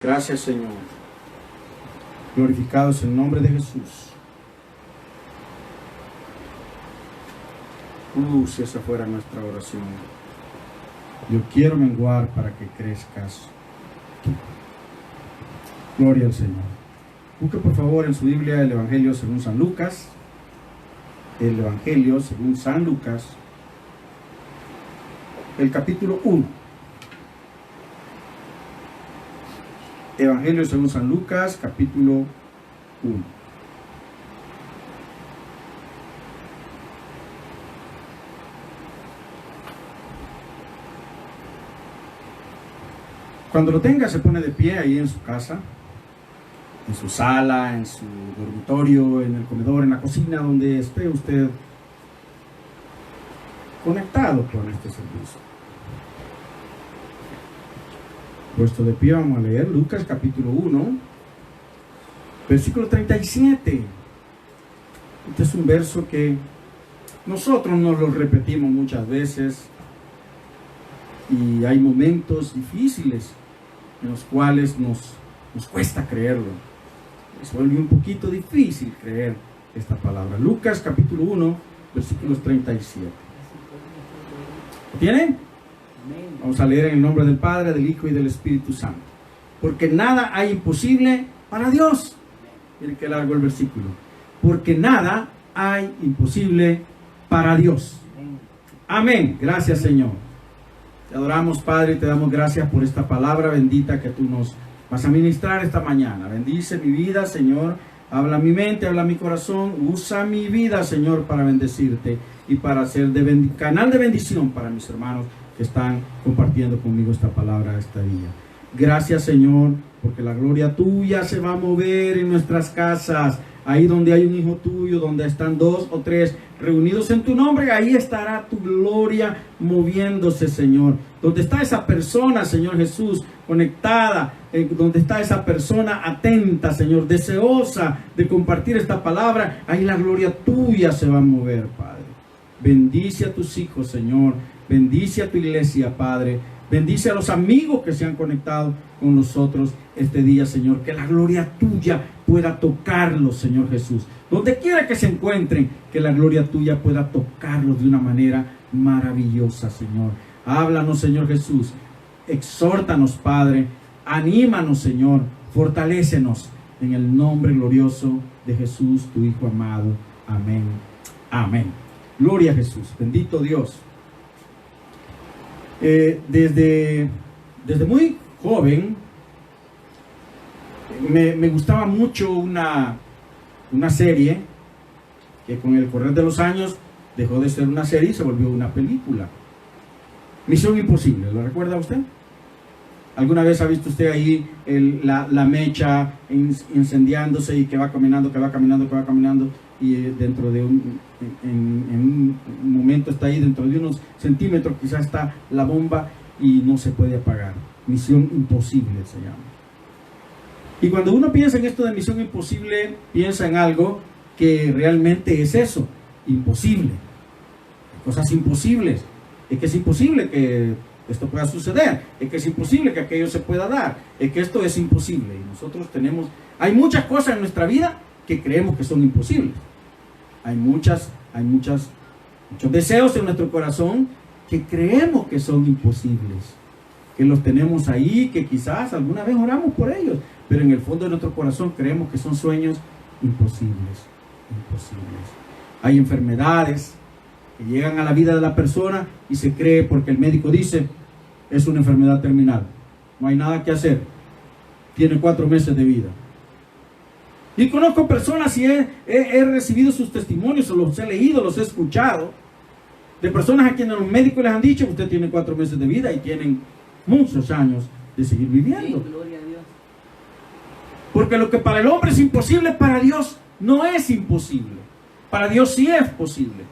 Gracias, Señor. Glorificado es el nombre de Jesús. Si esa fuera nuestra oración. Yo quiero menguar para que crezcas tú. Gloria al Señor. Busque por favor en su Biblia el Evangelio según San Lucas. El Evangelio según San Lucas. El capítulo 1. Evangelio según San Lucas, capítulo 1. Cuando lo tenga, se pone de pie ahí en su casa, en su sala, en su dormitorio, en el comedor, en la cocina, donde esté usted conectado con este servicio. Puesto de pie, vamos a leer Lucas capítulo 1, versículo 37. Este es un verso que nosotros nos lo repetimos muchas veces y hay momentos difíciles en los cuales nos cuesta creerlo. Se vuelve un poquito difícil creer esta palabra. Lucas capítulo 1, versículos 37. ¿Lo tienen? Vamos a leer en el nombre del Padre, del Hijo y del Espíritu Santo. Porque nada hay imposible para Dios. Miren qué largo el versículo. Porque nada hay imposible para Dios. Amén. Gracias, Señor. Te adoramos, Padre, y te damos gracias por esta palabra bendita que tú nos vas a ministrar esta mañana. Bendice mi vida, Señor. Habla mi mente, habla mi corazón. Usa mi vida, Señor, para bendecirte y para ser canal de bendición para mis hermanos que están compartiendo conmigo esta palabra este día. Gracias, Señor, porque la gloria tuya se va a mover en nuestras casas. Ahí donde hay un hijo tuyo, donde están 2 o 3 reunidos en tu nombre, ahí estará tu gloria moviéndose, Señor. Donde está esa persona, Señor Jesús, conectada, donde está esa persona atenta, Señor, deseosa de compartir esta palabra, ahí la gloria tuya se va a mover, Padre. Bendice a tus hijos, Señor. Bendice a tu iglesia, Padre. Bendice a los amigos que se han conectado con nosotros este día, Señor. Que la gloria tuya pueda tocarlos, Señor Jesús. Donde quiera que se encuentren, que la gloria tuya pueda tocarlos de una manera maravillosa, Señor. Háblanos, Señor Jesús. Exhórtanos, Padre. Anímanos, Señor. Fortalécenos en el nombre glorioso de Jesús, tu Hijo amado. Amén. Amén. Gloria a Jesús. Bendito Dios. Desde muy joven me gustaba mucho una serie que con el correr de los años dejó de ser una serie y se volvió una película. Misión Imposible, ¿lo recuerda usted? ¿Alguna vez ha visto usted ahí la mecha incendiándose y que va caminando y dentro de un momento está ahí, dentro de unos centímetros quizás está la bomba y no se puede apagar? Misión Imposible se llama. Y cuando uno piensa en esto de Misión Imposible, piensa en algo que realmente es eso, imposible. Cosas imposibles. Es que es imposible que esto pueda suceder, es que es imposible que aquello se pueda dar, es que esto es imposible. Y nosotros hay muchas cosas en nuestra vida que creemos que son imposibles. Hay muchos deseos en nuestro corazón que creemos que son imposibles, que los tenemos ahí, que quizás alguna vez oramos por ellos, pero en el fondo de nuestro corazón creemos que son sueños imposibles. Hay enfermedades que llegan a la vida de la persona y se cree porque el médico dice es una enfermedad terminal, no hay nada que hacer, tiene 4 meses de vida. Y conozco personas y he recibido sus testimonios, o los he leído, los he escuchado, de personas a quienes los médicos les han dicho usted tiene 4 meses de vida y tienen muchos años de seguir viviendo. Sí, gloria a Dios. Porque lo que para el hombre es imposible, para Dios no es imposible. Para Dios sí es posible.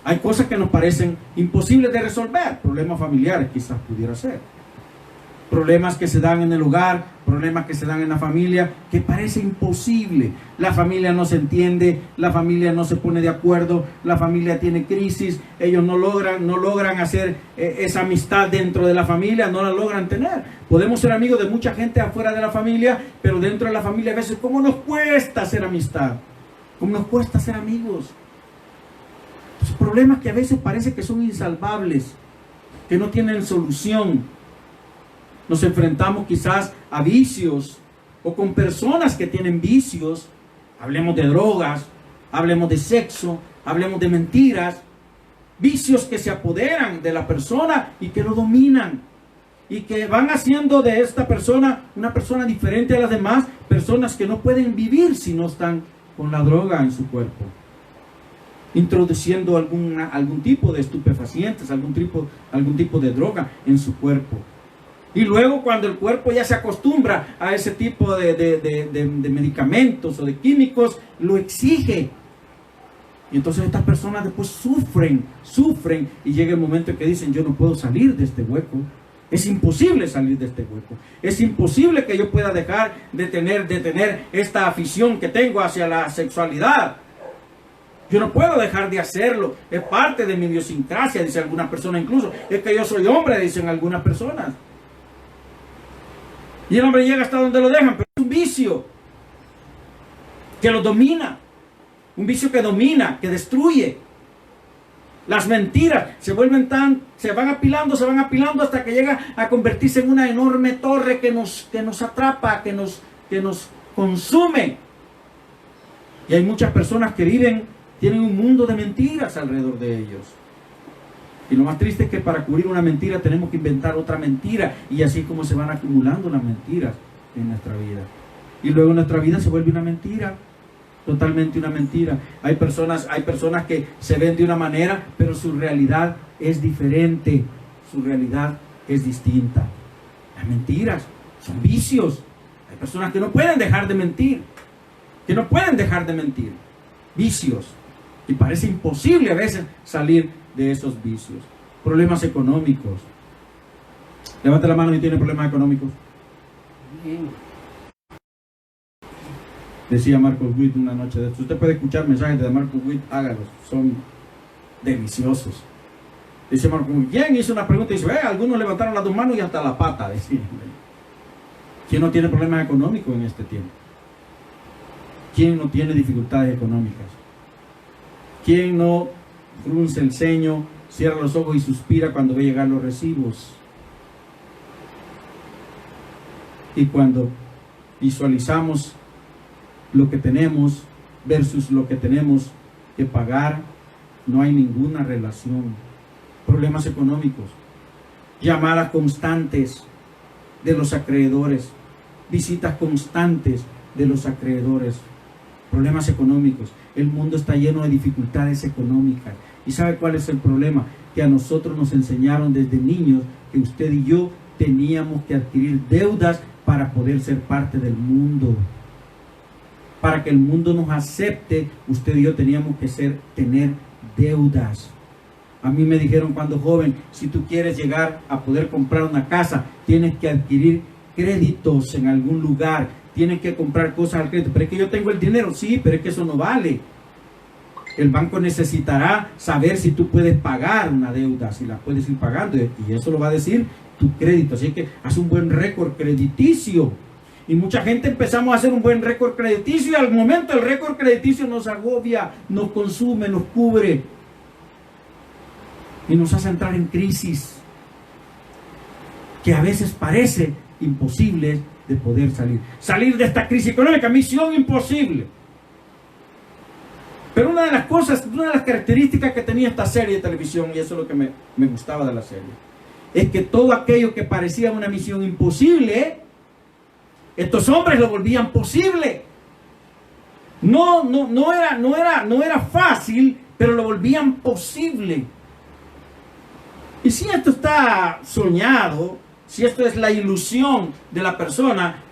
Hay cosas que nos parecen imposibles de resolver, problemas familiares quizás pudiera ser. problemas que se dan en el hogar, problemas que se dan en la familia, que parece imposible. La familia no se entiende, la familia no se pone de acuerdo, la familia tiene crisis, ellos no logran hacer esa amistad dentro de la familia, no la logran tener. Podemos ser amigos de mucha gente afuera de la familia, pero dentro de la familia a veces, ¿cómo nos cuesta hacer amistad? ¿Cómo nos cuesta ser amigos? Pues problemas que a veces parece que son insalvables, que no tienen solución. Nos enfrentamos quizás a vicios o con personas que tienen vicios. Hablemos de drogas, hablemos de sexo, hablemos de mentiras. Vicios que se apoderan de la persona y que lo dominan. Y que van haciendo de esta persona una persona diferente a las demás. Personas que no pueden vivir si no están con la droga en su cuerpo. Introduciendo algún tipo de estupefacientes, algún tipo de droga en su cuerpo. Y luego cuando el cuerpo ya se acostumbra a ese tipo de medicamentos o de químicos, lo exige. Y entonces estas personas después sufren y llega el momento en que dicen, yo no puedo salir de este hueco. Es imposible salir de este hueco. Es imposible que yo pueda dejar de tener esta afición que tengo hacia la sexualidad. Yo no puedo dejar de hacerlo. Es parte de mi idiosincrasia, dice alguna persona incluso. Es que yo soy hombre, dicen algunas personas. Y el hombre llega hasta donde lo dejan, pero es un vicio que lo domina. Un vicio que domina, que destruye. Las mentiras se van apilando hasta que llega a convertirse en una enorme torre que nos atrapa, que nos consume. Y hay muchas personas que tienen un mundo de mentiras alrededor de ellos. Y lo más triste es que para cubrir una mentira tenemos que inventar otra mentira. Y así es como se van acumulando las mentiras en nuestra vida. Y luego nuestra vida se vuelve una mentira. Totalmente una mentira. Hay personas que se ven de una manera, pero su realidad es diferente. Su realidad es distinta. Las mentiras son vicios. Hay personas que no pueden dejar de mentir. Vicios. Y parece imposible a veces salir de esos vicios. Problemas económicos. Levante la mano si tiene problemas económicos. Bien. Decía Marcos Witt una noche de esto. Usted puede escuchar mensajes de Marcos Witt, hágalos. Son deliciosos. Dice Marcos Witt, ¿quién hizo una pregunta? Y dice, algunos levantaron las dos manos y hasta la pata. Decía. ¿Quién no tiene problemas económicos en este tiempo? ¿Quién no tiene dificultades económicas? ¿Quién no frunce el ceño, cierra los ojos y suspira cuando ve llegar los recibos? Y cuando visualizamos lo que tenemos versus lo que tenemos que pagar, no hay ninguna relación. Problemas económicos, llamadas constantes de los acreedores, visitas constantes de los acreedores, problemas económicos. El mundo está lleno de dificultades económicas. ¿Y sabe cuál es el problema? Que a nosotros nos enseñaron desde niños que usted y yo teníamos que adquirir deudas para poder ser parte del mundo. Para que el mundo nos acepte, usted y yo teníamos que tener deudas. A mí me dijeron cuando joven, si tú quieres llegar a poder comprar una casa, tienes que adquirir créditos en algún lugar. Tienes que comprar cosas al crédito. Pero es que yo tengo el dinero, sí, pero es que eso no vale. El banco necesitará saber si tú puedes pagar una deuda, si la puedes ir pagando, y eso lo va a decir tu crédito. Así que haz un buen récord crediticio. Y mucha gente empezamos a hacer un buen récord crediticio y al momento el récord crediticio nos agobia, nos consume, nos cubre y nos hace entrar en crisis que a veces parece imposible de poder salir de esta crisis económica. Misión imposible. Pero una de las características que tenía esta serie de televisión, y eso es lo que me gustaba de la serie, es que todo aquello que parecía una misión imposible, estos hombres lo volvían posible. No era fácil, pero lo volvían posible. Y si esto está soñado, si esto es la ilusión de la persona,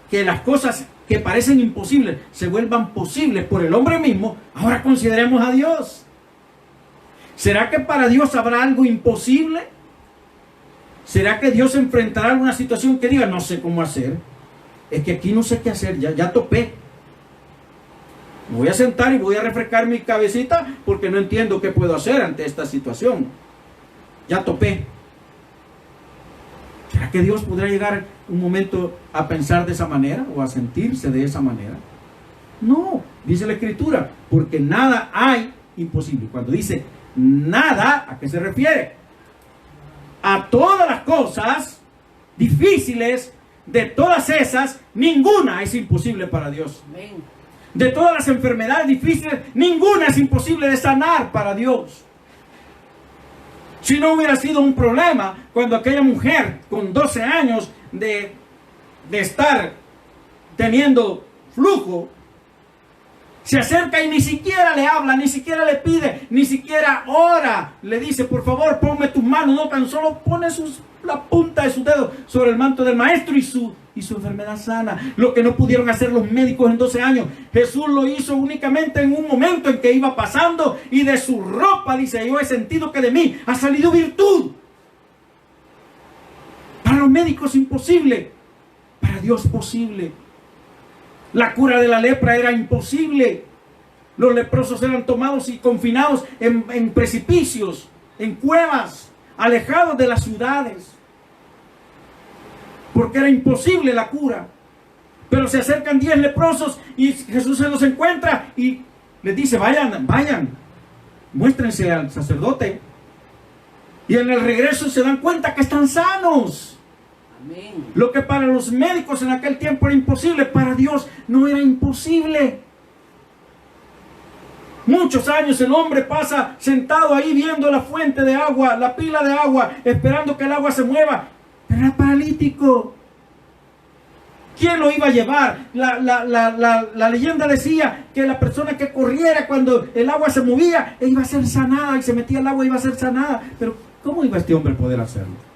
que las cosas que parecen imposibles se vuelvan posibles por el hombre mismo, ahora consideremos a Dios. ¿Será que para Dios habrá algo imposible? ¿Será que Dios enfrentará alguna situación que diga, no sé cómo hacer? Es que aquí no sé qué hacer, ya topé. Me voy a sentar y voy a refrescar mi cabecita porque no entiendo qué puedo hacer ante esta situación. Ya topé. ¿Será que Dios podrá llegar un momento a pensar de esa manera o a sentirse de esa manera? No, dice la Escritura, porque nada hay imposible. Cuando dice nada, ¿a qué se refiere? A todas las cosas difíciles, de todas esas, ninguna es imposible para Dios. De todas las enfermedades difíciles, ninguna es imposible de sanar para Dios. Si no hubiera sido un problema cuando aquella mujer con 12 años de estar teniendo flujo, se acerca y ni siquiera le habla, ni siquiera le pide, ni siquiera ora, le dice, por favor, ponme tus manos, no tan solo pone la punta de sus dedos sobre el manto del maestro y su enfermedad sana. Lo que no pudieron hacer los médicos en 12 años, Jesús lo hizo únicamente en un momento en que iba pasando y de su ropa, dice, yo he sentido que de mí ha salido virtud. Para los médicos imposible, para Dios posible. La cura de la lepra era imposible. Los leprosos eran tomados y confinados en precipicios, en cuevas, alejados de las ciudades, porque era imposible la cura. Pero se acercan 10 leprosos y Jesús se los encuentra y les dice, vayan, muéstrense al sacerdote. Y en el regreso se dan cuenta que están sanos. Amén. Lo que para los médicos en aquel tiempo era imposible, para Dios no era imposible. Muchos años el hombre pasa sentado ahí viendo la fuente de agua, la pila de agua, esperando que el agua se mueva, pero era paralítico. ¿Quién lo iba a llevar? La leyenda decía que la persona que corriera cuando el agua se movía iba a ser sanada, y se metía el agua iba a ser sanada. Pero ¿cómo iba este hombre a poder hacerlo?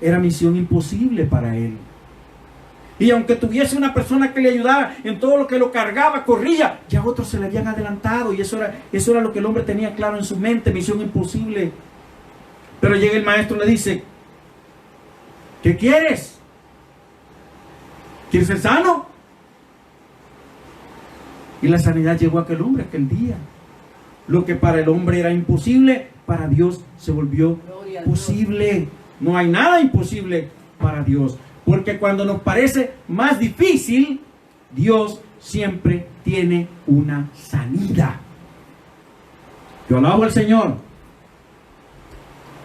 Era misión imposible para él. Y aunque tuviese una persona que le ayudara en todo lo que lo cargaba, corría, ya otros se le habían adelantado. Y eso era lo que el hombre tenía claro en su mente, misión imposible. Pero llega el maestro y le dice, ¿qué quieres? ¿Quieres ser sano? Y la sanidad llegó a aquel hombre aquel día. Lo que para el hombre era imposible, para Dios se volvió posible. No hay nada imposible para Dios. Porque cuando nos parece más difícil, Dios siempre tiene una salida. Yo alabo al Señor.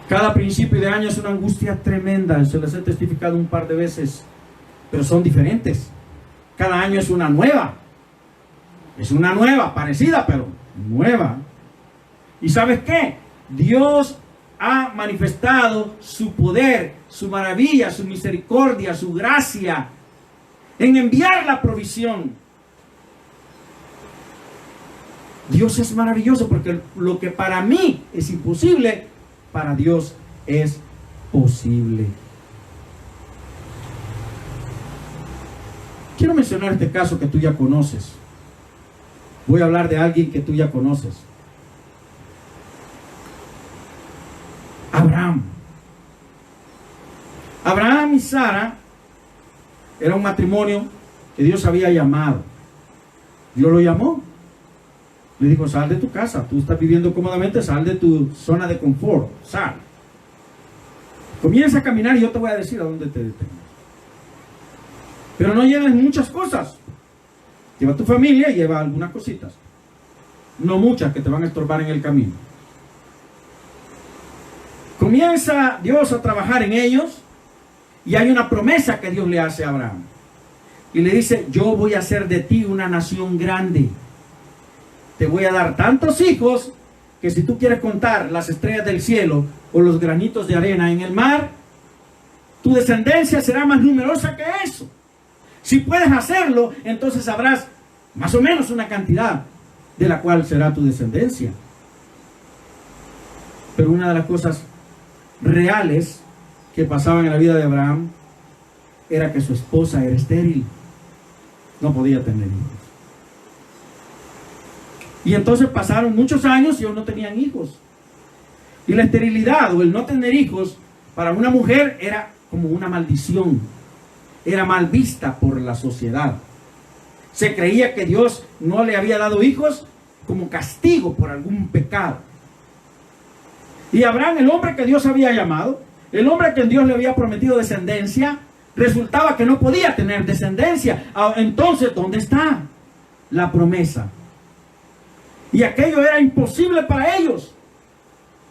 Cada principio de año es una angustia tremenda. Se les he testificado un par de veces. Pero son diferentes. Cada año es una nueva. Es una nueva, parecida, pero nueva. ¿Y sabes qué? Dios ha manifestado su poder, su maravilla, su misericordia, su gracia en enviar la provisión. Dios es maravilloso porque lo que para mí es imposible, para Dios es posible. Quiero mencionar este caso que tú ya conoces. Voy a hablar de alguien que tú ya conoces. Abraham y Sara era un matrimonio que Dios había llamado. Dios lo llamó. Le dijo, sal de tu casa. Tú estás viviendo cómodamente, sal de tu zona de confort. Sal. Comienza a caminar y yo te voy a decir a dónde te detengas. Pero no lleves muchas cosas. Lleva tu familia y lleva algunas cositas. No muchas que te van a estorbar en el camino. Comienza Dios a trabajar en ellos y hay una promesa que Dios le hace a Abraham. Y le dice, yo voy a hacer de ti una nación grande. Te voy a dar tantos hijos que si tú quieres contar las estrellas del cielo o los granitos de arena en el mar, tu descendencia será más numerosa que eso. Si puedes hacerlo, entonces habrás más o menos una cantidad de la cual será tu descendencia. Pero una de las cosas reales que pasaban en la vida de Abraham era que su esposa era estéril. No podía tener hijos. Y entonces pasaron muchos años y ellos no tenían hijos. Y la esterilidad o el no tener hijos para una mujer era como una maldición. Era mal vista por la sociedad. Se creía que Dios no le había dado hijos como castigo por algún pecado. Y Abraham, el hombre que Dios había llamado, el hombre que Dios le había prometido descendencia, resultaba que no podía tener descendencia. Entonces, ¿dónde está la promesa? Y aquello era imposible para ellos.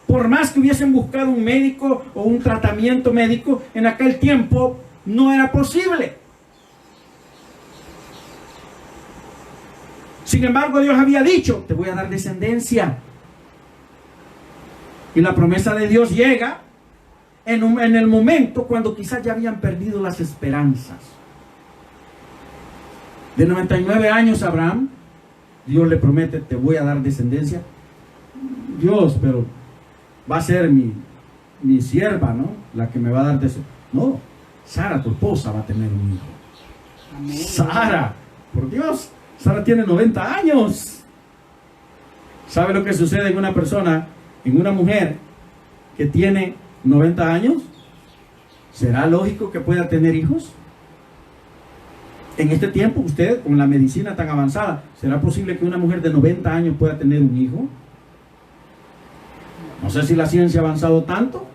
Por más que hubiesen buscado un médico o un tratamiento médico, en aquel tiempo no era posible. Sin embargo, Dios había dicho, te voy a dar descendencia. Y la promesa de Dios llega en el momento cuando quizás ya habían perdido las esperanzas. De 99 años Abraham, Dios le promete, te voy a dar descendencia. Dios, pero va a ser mi sierva, ¿no? La que me va a dar descendencia. No, Sara, tu esposa, va a tener un hijo. Amén. Sara, por Dios, Sara tiene 90 años. ¿Sabe lo que sucede en una persona, en una mujer que tiene 90 años? ¿Será lógico que pueda tener hijos? En este tiempo, usted, con la medicina tan avanzada, ¿será posible que una mujer de 90 años pueda tener un hijo? No sé si la ciencia ha avanzado tanto.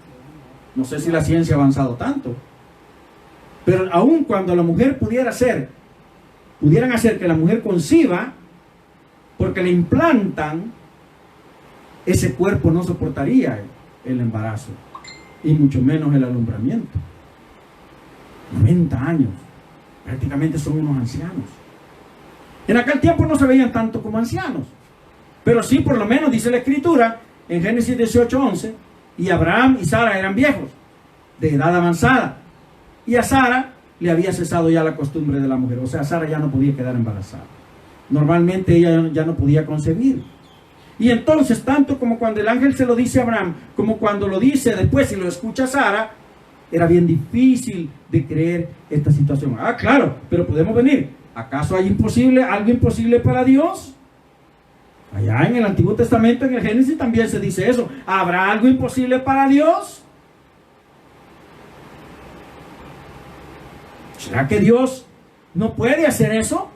No sé si la ciencia ha avanzado tanto. Pero aun cuando la mujer pudieran hacer que la mujer conciba, porque le implantan, ese cuerpo no soportaría el embarazo, y mucho menos el alumbramiento. 90 años. Prácticamente son unos ancianos. En aquel tiempo no se veían tanto como ancianos, pero sí, por lo menos dice la Escritura en Génesis 18:11, y Abraham y Sara eran viejos, de edad avanzada, y a Sara le había cesado ya la costumbre de la mujer. O sea, Sara ya no podía quedar embarazada. Normalmente ella ya no podía concebir. Y entonces, tanto como cuando el ángel se lo dice a Abraham, como cuando lo dice después y lo escucha Sara, era bien difícil de creer esta situación. Ah, claro, pero podemos venir. ¿Acaso hay algo imposible para Dios? Allá en el Antiguo Testamento, en el Génesis, también se dice eso. ¿Habrá algo imposible para Dios? ¿Será que Dios no puede hacer eso?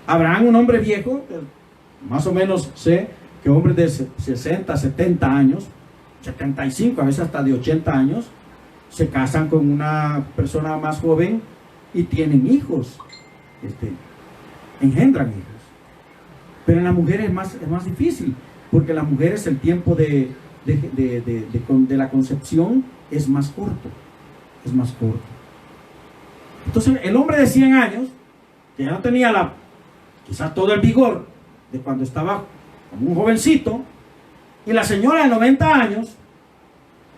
Abraham, un hombre viejo, más o menos sé que hombres de 60, 70 años, 75, a veces hasta de 80 años, se casan con una persona más joven y tienen hijos, engendran hijos. Pero en las mujeres es más difícil, porque las mujeres el tiempo de la concepción es más corto, Entonces el hombre de 100 años, que ya no tenía quizás todo el vigor de cuando estaba como un jovencito, y la señora de 90 años,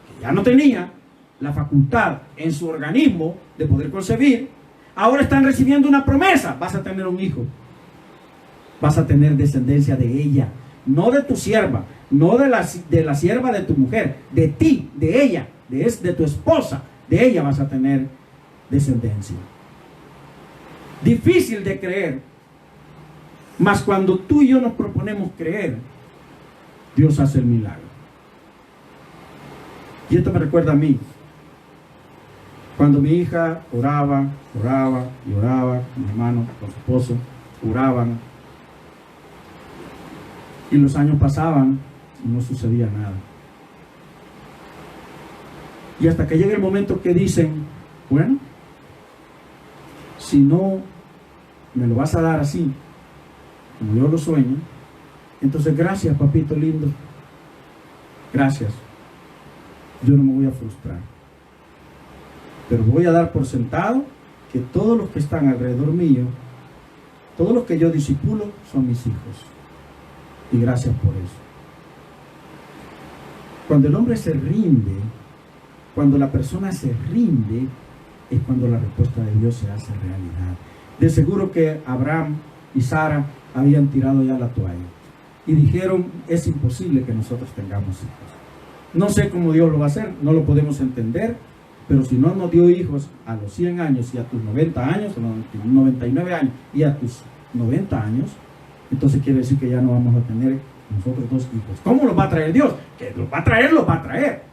que ya no tenía la facultad en su organismo de poder concebir, ahora están recibiendo una promesa: vas a tener un hijo, vas a tener descendencia de ella, no de tu sierva, no de la sierva de tu mujer, de ti, de ella, de tu esposa, de ella vas a tener descendencia. Difícil de creer, mas cuando tú y yo nos proponemos creer, Dios hace el milagro. Y esto me recuerda a mí, cuando mi hija oraba, mi hermano con su esposo oraban, y los años pasaban y no sucedía nada. Y hasta que llega el momento que dicen, bueno, si no me lo vas a dar así, como yo lo sueño, entonces gracias, papito lindo, gracias, yo no me voy a frustrar, pero voy a dar por sentado que todos los que están alrededor mío, todos los que yo discipulo, son mis hijos, y gracias por eso. Cuando el hombre se rinde, cuando la persona se rinde, es cuando la respuesta de Dios se hace realidad. De seguro que Abraham y Sara habían tirado ya la toalla y dijeron, es imposible que nosotros tengamos hijos. No sé cómo Dios lo va a hacer, no lo podemos entender, pero si no nos dio hijos a los 100 años y a tus 90 años, a los 99 años y a tus 90 años, entonces quiere decir que ya no vamos a tener nosotros dos hijos. ¿Cómo los va a traer Dios? Que los va a traer, los va a traer.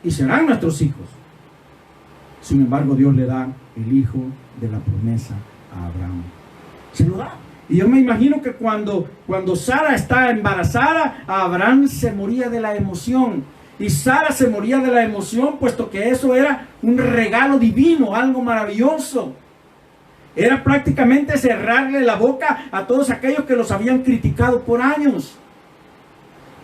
y serán nuestros hijos. Sin embargo, Dios le da el hijo de la promesa a Abraham. Se lo da. Y yo me imagino que cuando Sara está embarazada, Abraham se moría de la emoción. Y Sara se moría de la emoción, puesto que eso era un regalo divino, algo maravilloso. Era prácticamente cerrarle la boca a todos aquellos que los habían criticado por años.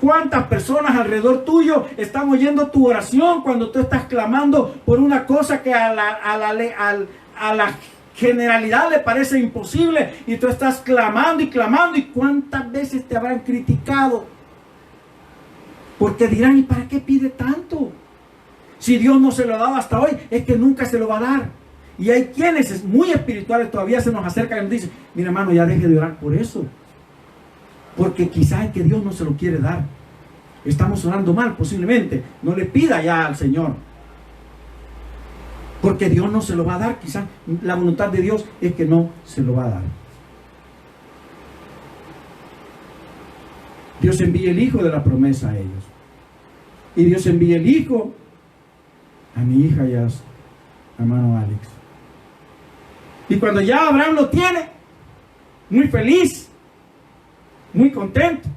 ¿Cuántas personas alrededor tuyo están oyendo tu oración cuando tú estás clamando por una cosa que a la generalidad le parece imposible, y tú estás clamando y clamando? ¿Y cuántas veces te habrán criticado? Porque dirán, ¿y para qué pide tanto? Si Dios no se lo ha dado hasta hoy, es que nunca se lo va a dar. Y hay quienes muy espirituales todavía se nos acercan y nos dicen, mira hermano, ya deje de orar por eso, porque quizás es que Dios no se lo quiere dar. Estamos orando mal, posiblemente. No le pida ya al Señor, porque Dios no se lo va a dar. Quizás la voluntad de Dios es que no se lo va a dar. Dios envía el hijo de la promesa a ellos. Y Dios envía el hijo a mi hija y a su hermano Alex. Y cuando ya Abraham lo tiene, muy feliz, muy contento,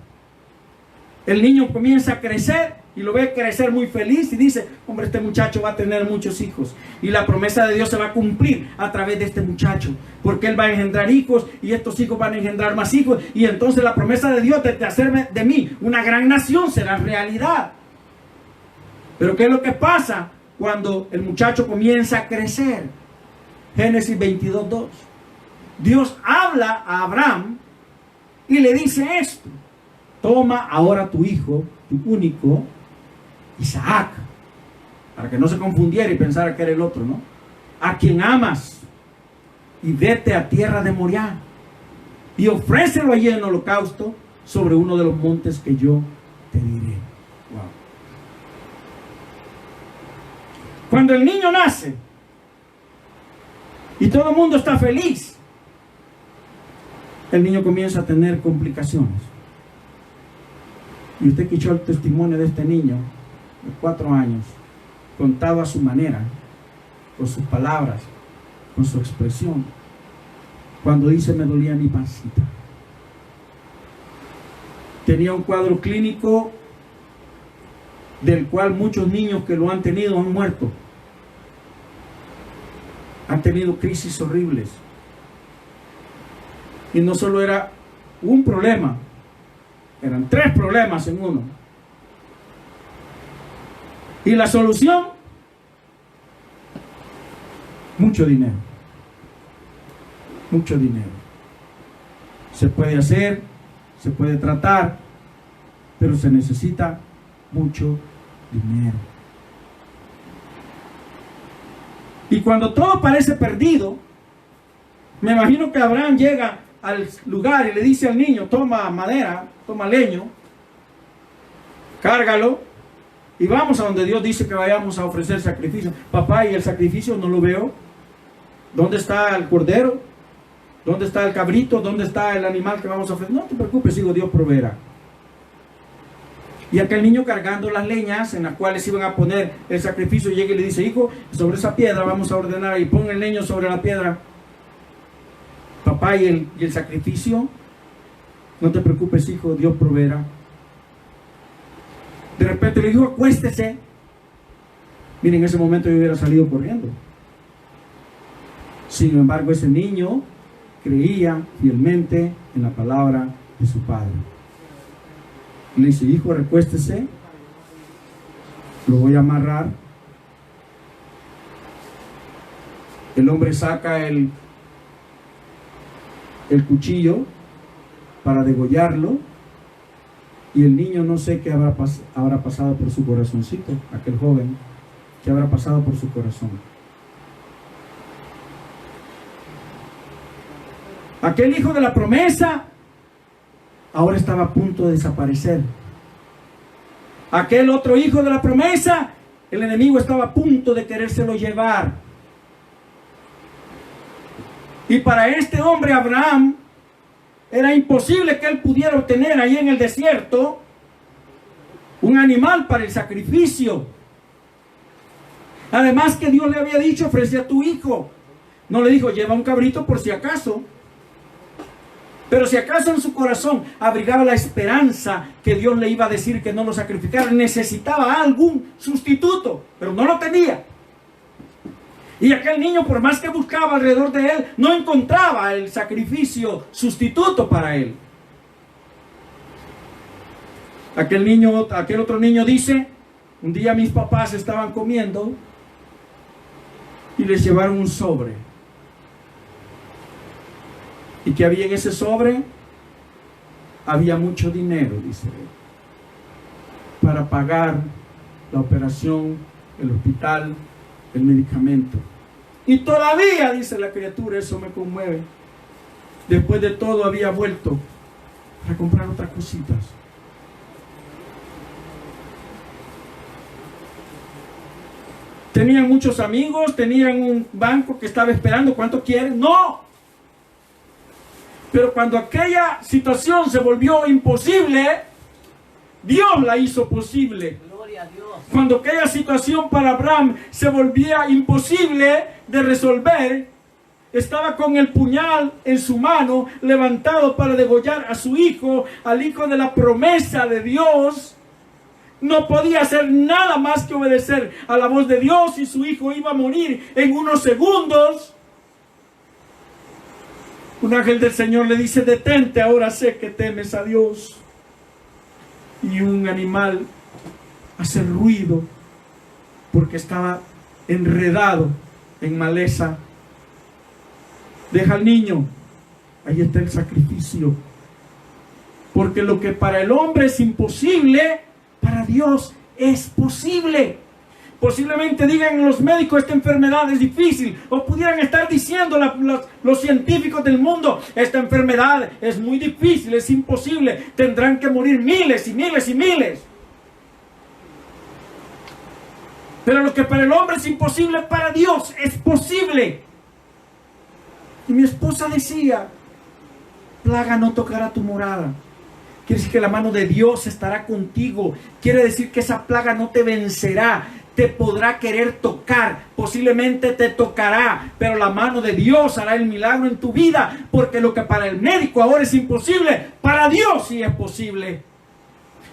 el niño comienza a crecer y lo ve crecer muy feliz y dice, hombre, este muchacho va a tener muchos hijos y la promesa de Dios se va a cumplir a través de este muchacho, porque él va a engendrar hijos y estos hijos van a engendrar más hijos, y entonces la promesa de Dios de hacerme de mí una gran nación será realidad. Pero ¿qué es lo que pasa cuando el muchacho comienza a crecer? Génesis 22:2. Dios habla a Abraham y le dice esto: toma ahora tu hijo, tu único, Isaac, para que no se confundiera y pensara que era el otro, ¿no? A quien amas, y vete a tierra de Moriah y ofrécelo allí en holocausto sobre uno de los montes que yo te diré. Wow. Cuando el niño nace y todo el mundo está feliz, el niño comienza a tener complicaciones. Y usted escuchó el testimonio de este niño de 4 años, contado a su manera, con sus palabras, con su expresión, cuando dice, me dolía mi pancita. Tenía un cuadro clínico del cual muchos niños que lo han tenido han muerto. Han tenido crisis horribles. Y no solo era un problema, eran 3 problemas en uno. Y la solución, mucho dinero. Mucho dinero. Se puede hacer, se puede tratar, pero se necesita mucho dinero. Y cuando todo parece perdido, me imagino que Abraham llega al lugar y le dice al niño, toma madera, toma leño, cárgalo y vamos a donde Dios dice que vayamos a ofrecer sacrificio. Papá, ¿y el sacrificio no lo veo? ¿Dónde está el cordero? ¿Dónde está el cabrito? ¿Dónde está el animal que vamos a ofrecer? No te preocupes, hijo, Dios proveerá. Y aquel niño cargando las leñas en las cuales iban a poner el sacrificio, llega y le dice, hijo, sobre esa piedra vamos a ordenar y pon el leño sobre la piedra. Papá, ¿y el sacrificio? No te preocupes, hijo, Dios proveerá. De repente le dijo, acuéstese. Miren, en ese momento yo hubiera salido corriendo. Sin embargo, ese niño creía fielmente en la palabra de su padre. Y le dice, hijo, recuéstese, lo voy a amarrar. El hombre saca el cuchillo para degollarlo, y el niño, no sé qué habrá pasado por su corazoncito, aquel joven, qué habrá pasado por su corazón. Aquel hijo de la promesa ahora estaba a punto de desaparecer. Aquel otro hijo de la promesa, el enemigo estaba a punto de querérselo llevar. Y para este hombre Abraham era imposible que él pudiera obtener ahí en el desierto un animal para el sacrificio. Además que Dios le había dicho, ofrece a tu hijo. No le dijo, lleva un cabrito por si acaso. Pero si acaso en su corazón abrigaba la esperanza que Dios le iba a decir que no lo sacrificara, necesitaba algún sustituto, pero no lo tenía. Y aquel niño, por más que buscaba alrededor de él, no encontraba el sacrificio sustituto para él. Aquel otro niño dice, un día mis papás estaban comiendo y les llevaron un sobre. Y que había en ese sobre, había mucho dinero, dice él, para pagar la operación, el hospital, el medicamento. Y todavía, dice la criatura, eso me conmueve, después de todo había vuelto a comprar otras cositas. Tenían muchos amigos, tenían un banco que estaba esperando. ¿Cuánto quieren? ¡No! Pero cuando aquella situación se volvió imposible, Dios la hizo posible. Gloria a Dios. Cuando aquella situación para Abraham se volvía imposible de resolver, estaba con el puñal en su mano, levantado para degollar a su hijo, al hijo de la promesa de Dios. No podía hacer nada más que obedecer a la voz de Dios, y su hijo iba a morir en unos segundos. Un ángel del Señor le dice, detente, ahora sé que temes a Dios. Y un animal hace ruido porque estaba enredado en maleza. Deja al niño, ahí está el sacrificio. Porque lo que para el hombre es imposible, para Dios es posible. Posiblemente digan los médicos, esta enfermedad es difícil, o pudieran estar diciendo los científicos del mundo, esta enfermedad es muy difícil, es imposible, tendrán que morir miles y miles y miles. Pero lo que para el hombre es imposible, para Dios es posible. Y mi esposa decía, plaga no tocará tu morada. Quiere decir que la mano de Dios estará contigo. Quiere decir que esa plaga no te vencerá. Te podrá querer tocar, posiblemente te tocará, pero la mano de Dios hará el milagro en tu vida, porque lo que para el médico ahora es imposible, para Dios sí es posible.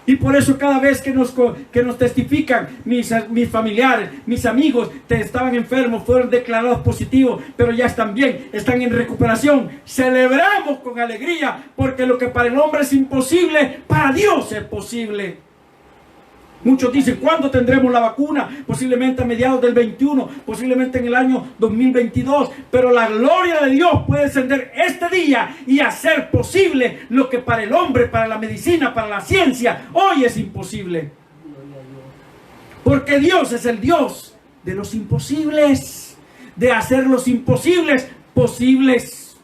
Y por eso cada vez que nos testifican mis familiares, mis amigos, estaban enfermos, fueron declarados positivos, pero ya están bien, están en recuperación, celebramos con alegría, porque lo que para el hombre es imposible, para Dios es posible. Muchos dicen, ¿cuándo tendremos la vacuna? Posiblemente a mediados del 21, posiblemente en el año 2022. Pero la gloria de Dios puede descender este día y hacer posible lo que para el hombre, para la medicina, para la ciencia, hoy es imposible. Porque Dios es el Dios de los imposibles, de hacer los imposibles posibles.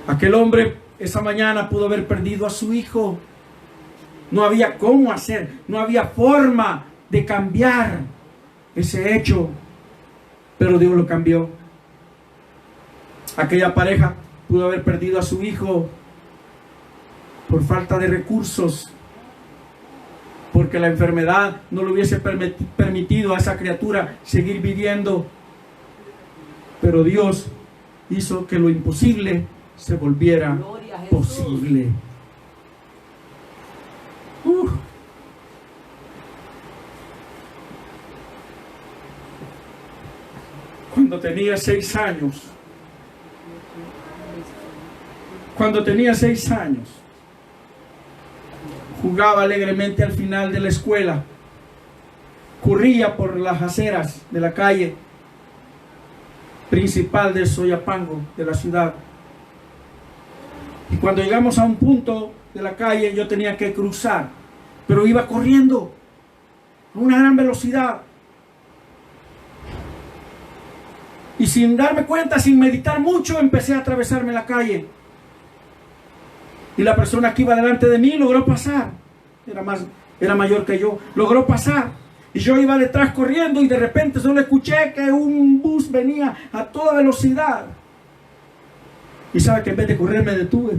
Aquel hombre esa mañana pudo haber perdido a su hijo. No había cómo hacer, no había forma de cambiar ese hecho, pero Dios lo cambió. Aquella pareja pudo haber perdido a su hijo por falta de recursos, porque la enfermedad no le hubiese permitido a esa criatura seguir viviendo, pero Dios hizo que lo imposible se volviera posible. Cuando tenía 6 años, jugaba alegremente al final de la escuela, corría por las aceras de la calle principal de Soyapango, de la ciudad. Y cuando llegamos a un punto de la calle, yo tenía que cruzar, pero iba corriendo a una gran velocidad. Y sin darme cuenta, sin meditar mucho, empecé a atravesarme la calle. Y la persona que iba delante de mí logró pasar. Era mayor que yo. Logró pasar. Y yo iba detrás corriendo y de repente solo escuché que un bus venía a toda velocidad. Y sabe que en vez de correr me detuve.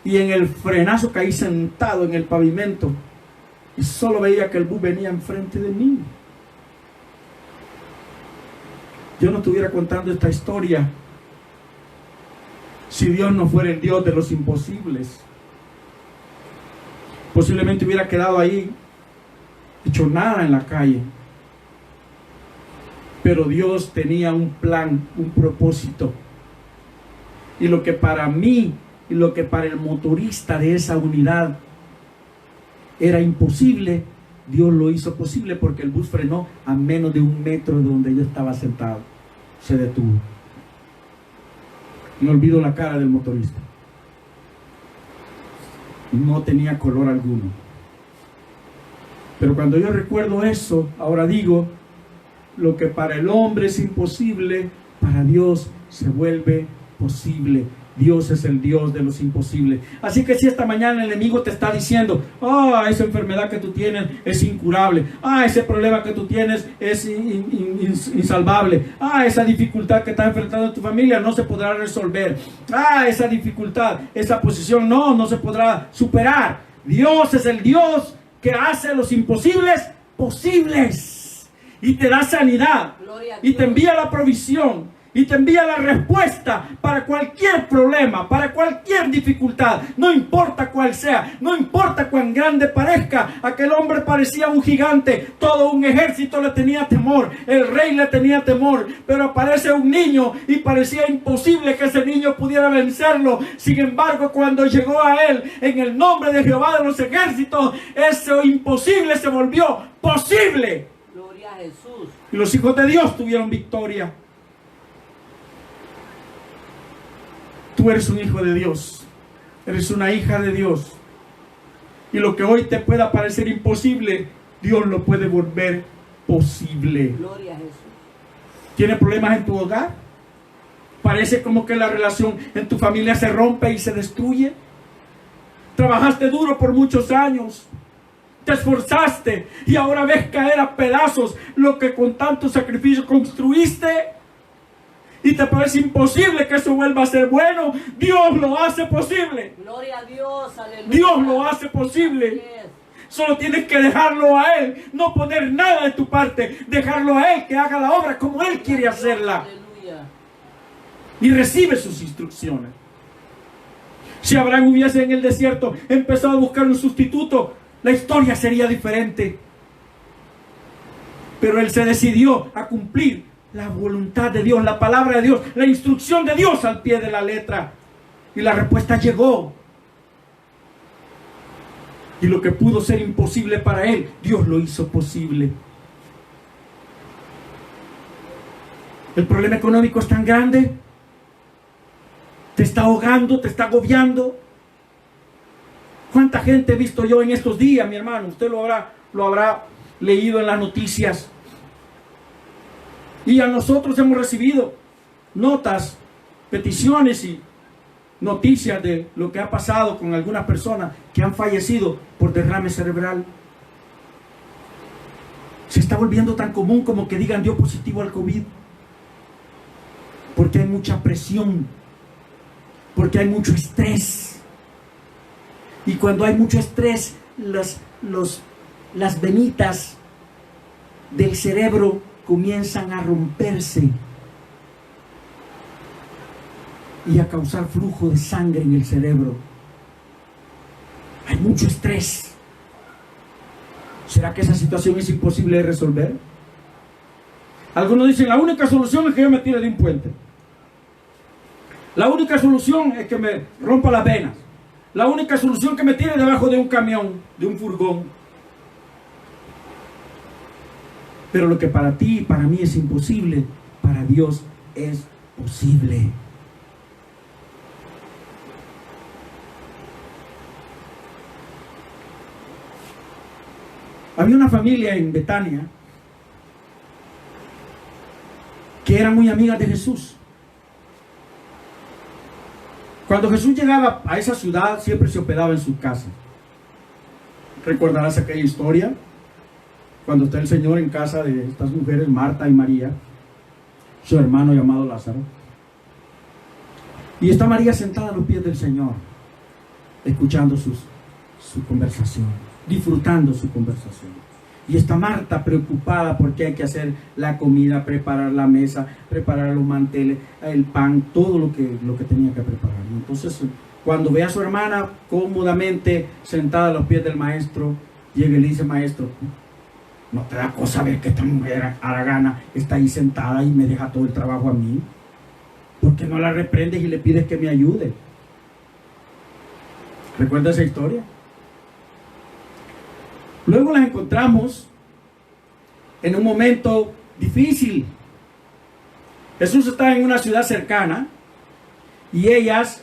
Y en el frenazo caí sentado en el pavimento. y solo veía que el bus venía enfrente de mí. Yo no estuviera contando esta historia si Dios no fuera el Dios de los imposibles. Posiblemente hubiera quedado ahí, hecho nada en la calle. Pero Dios tenía un plan, un propósito. Y lo que para mí y lo que para el motorista de esa unidad era imposible, Dios lo hizo posible, porque el bus frenó a menos de 1 metro de donde yo estaba sentado. Se detuvo. No olvido la cara del motorista. No tenía color alguno. Pero cuando yo recuerdo eso, ahora digo, lo que para el hombre es imposible, para Dios se vuelve posible. Dios es el Dios de los imposibles. Así que si esta mañana el enemigo te está diciendo: esa enfermedad que tú tienes es incurable, ese problema que tú tienes es insalvable, esa dificultad que está enfrentando tu familia no se podrá resolver, esa dificultad, esa posición no se podrá superar. Dios es el Dios que hace los imposibles posibles, y te da sanidad, y te envía la provisión, y te envía la respuesta para cualquier problema, para cualquier dificultad, no importa cuál sea, no importa cuán grande parezca. Aquel hombre parecía un gigante, todo un ejército le tenía temor, el rey le tenía temor, pero aparece un niño y parecía imposible que ese niño pudiera vencerlo. Sin embargo, cuando llegó a él, en el nombre de Jehová de los ejércitos, eso imposible se volvió posible. Gloria a Jesús. Y los hijos de Dios tuvieron victoria. Tú eres un hijo de Dios, eres una hija de Dios, y lo que hoy te pueda parecer imposible, Dios lo puede volver posible. Gloria a Jesús. ¿Tienes problemas en tu hogar? ¿Parece como que la relación en tu familia se rompe y se destruye? Trabajaste duro por muchos años, te esforzaste, y ahora ves caer a pedazos lo que con tanto sacrificio construiste, y te parece imposible que eso vuelva a ser bueno. Dios lo hace posible. Gloria a Dios, aleluya. Dios lo hace posible. Solo tienes que dejarlo a Él, no poner nada de tu parte, dejarlo a Él que haga la obra como Él quiere hacerla. Aleluya. Y recibe sus instrucciones. Si Abraham hubiese en el desierto empezado a buscar un sustituto, la historia sería diferente. Pero él se decidió a cumplir la voluntad de Dios, la palabra de Dios, la instrucción de Dios al pie de la letra. Y la respuesta llegó. Y lo que pudo ser imposible para él, Dios lo hizo posible. El problema económico es tan grande, te está ahogando, te está agobiando. ¿Cuánta gente he visto yo en estos días, mi hermano? Usted lo habrá leído en las noticias. Y a nosotros hemos recibido notas, peticiones y noticias de lo que ha pasado con algunas personas que han fallecido por derrame cerebral. Se está volviendo tan común como que digan dio positivo al COVID. Porque hay mucha presión, porque hay mucho estrés. Y cuando hay mucho estrés, las venitas del cerebro comienzan a romperse y a causar flujo de sangre en el cerebro. Hay mucho estrés. ¿Será que esa situación es imposible de resolver? Algunos dicen, la única solución es que yo me tire de un puente. La única solución es que me rompa las venas. La única solución es que me tire debajo de un camión, de un furgón. Pero lo que para ti y para mí es imposible, para Dios es posible. Había una familia en Betania que era muy amiga de Jesús. Cuando Jesús llegaba a esa ciudad, siempre se hospedaba en su casa. ¿Recordarás aquella historia? Cuando está el Señor en casa de estas mujeres, Marta y María, su hermano llamado Lázaro. Y está María sentada a los pies del Señor, escuchando su conversación. disfrutando su conversación. Y está Marta preocupada porque hay que hacer la comida, preparar la mesa, preparar los manteles, el pan, todo lo que tenía que preparar. Entonces, cuando ve a su hermana cómodamente sentada a los pies del maestro, llega y le dice: maestro, ¿no te da cosa ver que esta mujer haragana está ahí sentada y me deja todo el trabajo a mí? ¿Por qué no la reprendes y le pides que me ayude? ¿Recuerda esa historia? Luego las encontramos en un momento difícil. Jesús está en una ciudad cercana y ellas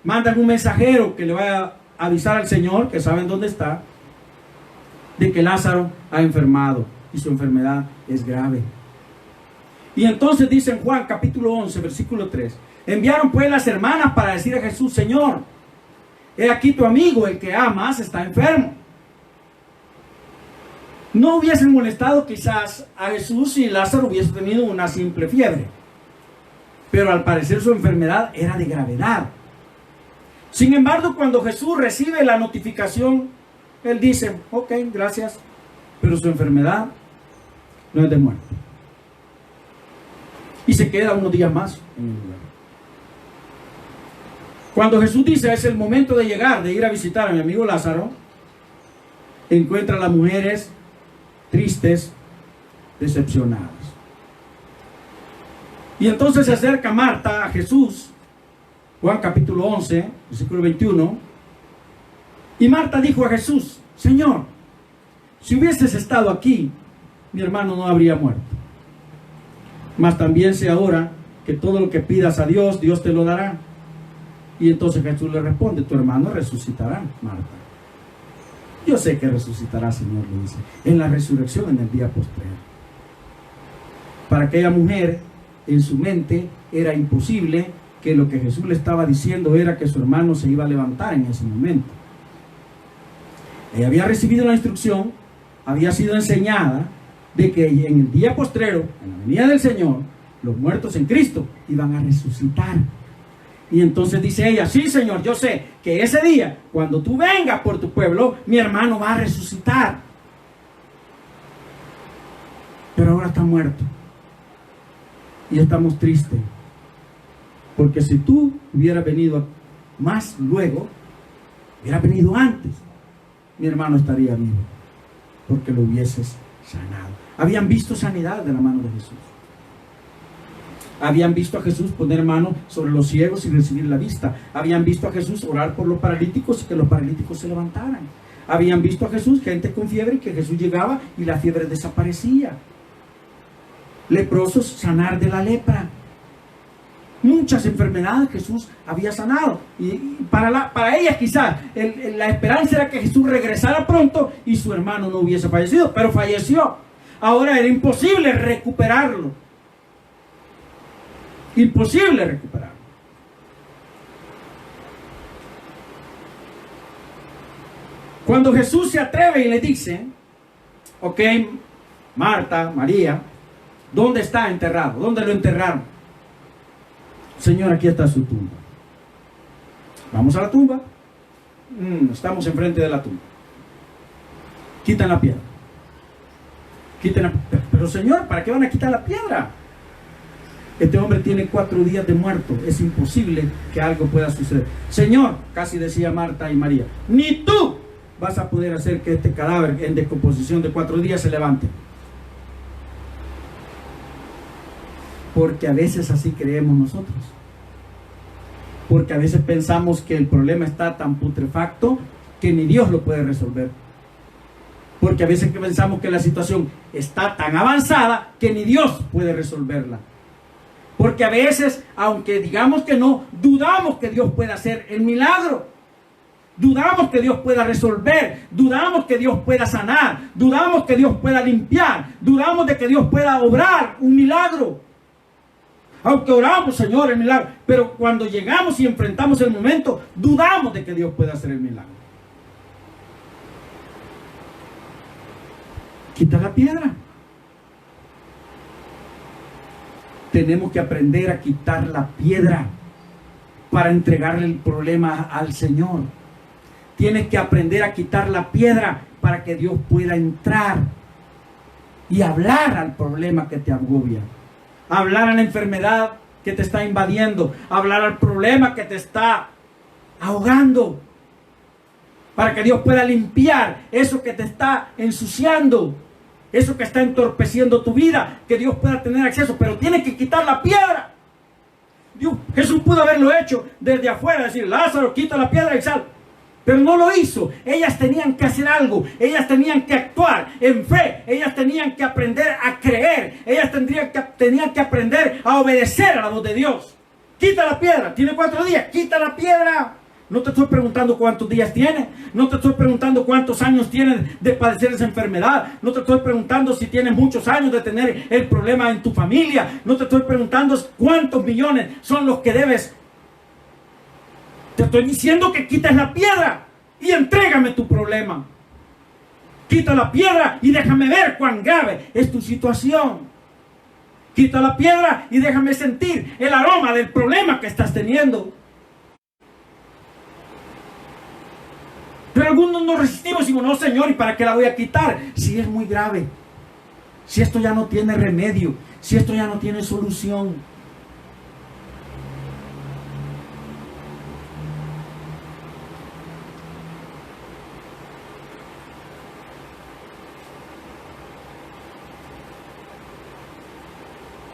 mandan un mensajero que le va a avisar al Señor, que saben dónde está, de que Lázaro ha enfermado y su enfermedad es grave. Y entonces dice en Juan capítulo 11, versículo 3: enviaron pues las hermanas para decir a Jesús: Señor, he aquí tu amigo, el que amas, está enfermo. No hubiesen molestado quizás a Jesús si Lázaro hubiese tenido una simple fiebre, pero al parecer su enfermedad era de gravedad. Sin embargo, cuando Jesús recibe la notificación, él dice: ok, gracias, pero su enfermedad no es de muerte. Y se queda unos días más en el lugar. Cuando Jesús dice: es el momento de llegar, de ir a visitar a mi amigo Lázaro, encuentra a las mujeres tristes, decepcionadas. Y entonces se acerca Marta a Jesús, Juan capítulo 11, versículo 21, y Marta dijo a Jesús: Señor, si hubieses estado aquí, mi hermano no habría muerto. Mas también sé ahora que todo lo que pidas a Dios, Dios te lo dará. Y entonces Jesús le responde: tu hermano resucitará, Marta. Yo sé que resucitará, Señor, le dice, en la resurrección, en el día postrero. Para aquella mujer, en su mente, era imposible que lo que Jesús le estaba diciendo era que su hermano se iba a levantar en ese momento. Ella había recibido la instrucción, había sido enseñada de que en el día postrero, en la venida del Señor, los muertos en Cristo iban a resucitar. Y entonces dice ella: sí, Señor, yo sé que ese día, cuando tú vengas por tu pueblo, mi hermano va a resucitar. Pero ahora está muerto. Y estamos tristes. Porque si tú hubieras venido más luego, hubieras venido antes, mi hermano estaría vivo, porque lo hubieses sanado. Habían visto sanidad de la mano de Jesús. Habían visto a Jesús poner mano sobre los ciegos y recibir la vista. Habían visto a Jesús orar por los paralíticos y que los paralíticos se levantaran. Habían visto a Jesús, gente con fiebre, y que Jesús llegaba y la fiebre desaparecía. Leprosos sanar de la lepra. Muchas enfermedades Jesús había sanado. Y para ellas quizás la esperanza era que Jesús regresara pronto y su hermano no hubiese fallecido, pero falleció. Ahora era imposible recuperarlo. Imposible recuperarlo. Cuando Jesús se atreve y le dice: ok, Marta, María, ¿dónde está enterrado? ¿Dónde lo enterraron? Señor, aquí está su tumba. Vamos a la tumba. Estamos enfrente de la tumba. Quitan la piedra. Pero Señor, ¿para qué van a quitar la piedra? Este hombre tiene 4 días de muerto. Es imposible que algo pueda suceder. Señor, casi decía Marta y María, ni tú vas a poder hacer que este cadáver en descomposición de 4 días se levante. Porque a veces así creemos nosotros. Porque a veces pensamos que el problema está tan putrefacto que ni Dios lo puede resolver. Porque a veces pensamos que la situación está tan avanzada que ni Dios puede resolverla. Porque a veces, aunque digamos que no, dudamos que Dios pueda hacer el milagro. Dudamos que Dios pueda resolver. Dudamos que Dios pueda sanar. Dudamos que Dios pueda limpiar. Dudamos de que Dios pueda obrar un milagro. Aunque oramos, Señor, el milagro. Pero cuando llegamos y enfrentamos el momento, dudamos de que Dios pueda hacer el milagro. Quita la piedra. Tenemos que aprender a quitar la piedra para entregarle el problema al Señor. Tienes que aprender a quitar la piedra para que Dios pueda entrar y hablar al problema que te agobia, hablar a la enfermedad que te está invadiendo, hablar al problema que te está ahogando, para que Dios pueda limpiar eso que te está ensuciando, eso que está entorpeciendo tu vida, que Dios pueda tener acceso, pero tiene que quitar la piedra. Jesús pudo haberlo hecho desde afuera, decir, Lázaro, quita la piedra y sal. Pero no lo hizo. Ellas tenían que hacer algo. Ellas tenían que actuar en fe. Ellas tenían que aprender a creer. Ellas tenían que aprender a obedecer a la voz de Dios. Quita la piedra. Tiene 4 días. Quita la piedra. No te estoy preguntando cuántos días tiene. No te estoy preguntando cuántos años tienes de padecer esa enfermedad. No te estoy preguntando si tienes muchos años de tener el problema en tu familia. No te estoy preguntando cuántos millones son los que debes. Te estoy diciendo que quites la piedra y entrégame tu problema. Quita la piedra y déjame ver cuán grave es tu situación. Quita la piedra y déjame sentir el aroma del problema que estás teniendo. Pero algunos nos resistimos y decimos, no, Señor, ¿y para qué la voy a quitar? Si es muy grave, si esto ya no tiene remedio, si esto ya no tiene solución.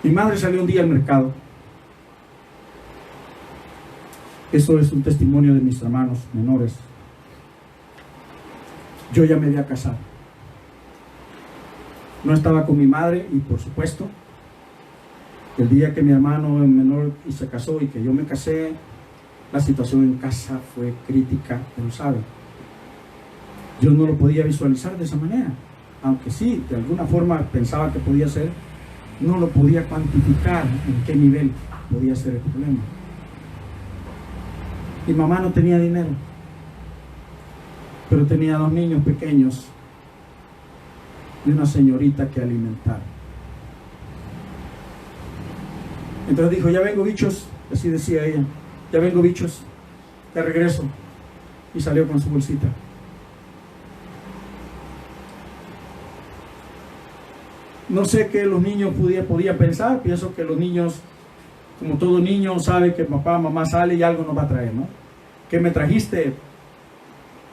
Mi madre salió un día al mercado. Eso es un testimonio de mis hermanos menores. Yo ya me había casado. No estaba con mi madre y por supuesto, el día que mi hermano menor se casó y que yo me casé, la situación en casa fue crítica, pero sabe, yo no lo podía visualizar de esa manera. Aunque sí, de alguna forma pensaba que podía ser, no lo podía cuantificar en qué nivel podía ser el problema. Mi mamá no tenía dinero, pero tenía 2 niños pequeños y una señorita que alimentar. Entonces dijo, ya vengo, bichos, así decía ella, ya vengo, bichos, ya regreso. Y salió con su bolsita. No sé qué los niños podían pensar. Pienso que los niños, como todo niño, sabe que papá, mamá sale y algo nos va a traer, ¿no? ¿Qué me trajiste?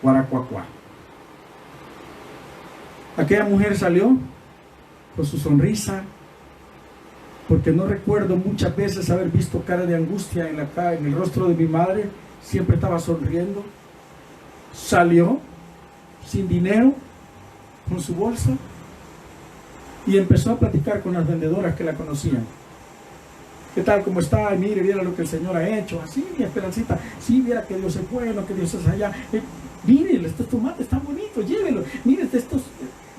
Guaracuacuá. Aquella mujer salió con su sonrisa, porque no recuerdo muchas veces haber visto cara de angustia en el rostro de mi madre. Siempre estaba sonriendo. Salió sin dinero, con su bolsa, y empezó a platicar con las vendedoras que la conocían. ¿Qué tal? ¿Cómo está? Mire, viera lo que el Señor ha hecho. Así, mi Esperancita. Sí, viera que Dios es bueno, que Dios es allá. Mire, estos tomates están bonitos, llévenlos. Mire, estos.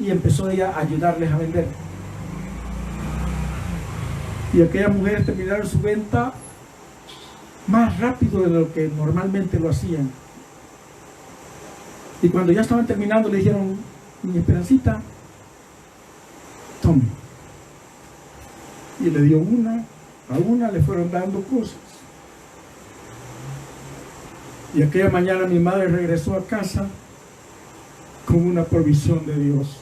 Y empezó ella a ayudarles a vender. Y aquellas mujeres terminaron su venta más rápido de lo que normalmente lo hacían. Y cuando ya estaban terminando, le dijeron, mi Esperancita, tome. Y le dio una, a una le fueron dando cosas. Y aquella mañana mi madre regresó a casa con una provisión de Dios.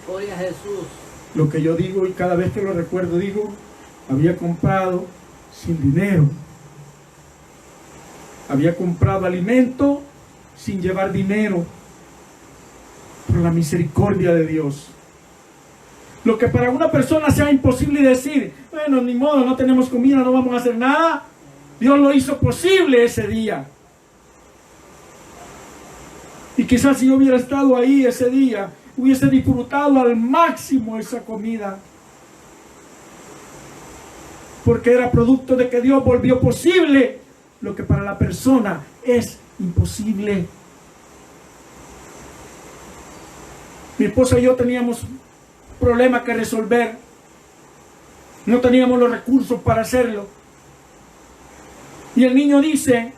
Gloria a Jesús. Lo que yo digo, y cada vez que lo recuerdo, digo, había comprado sin dinero. Había comprado alimento sin llevar dinero, por la misericordia de Dios. Lo que para una persona sea imposible decir, bueno, ni modo, no tenemos comida, no vamos a hacer nada, Dios lo hizo posible ese día. Y quizás si yo hubiera estado ahí ese día, hubiese disfrutado al máximo esa comida, porque era producto de que Dios volvió posible lo que para la persona es imposible. Mi esposa y yo teníamos problema que resolver. No teníamos los recursos para hacerlo. Y el niño dice,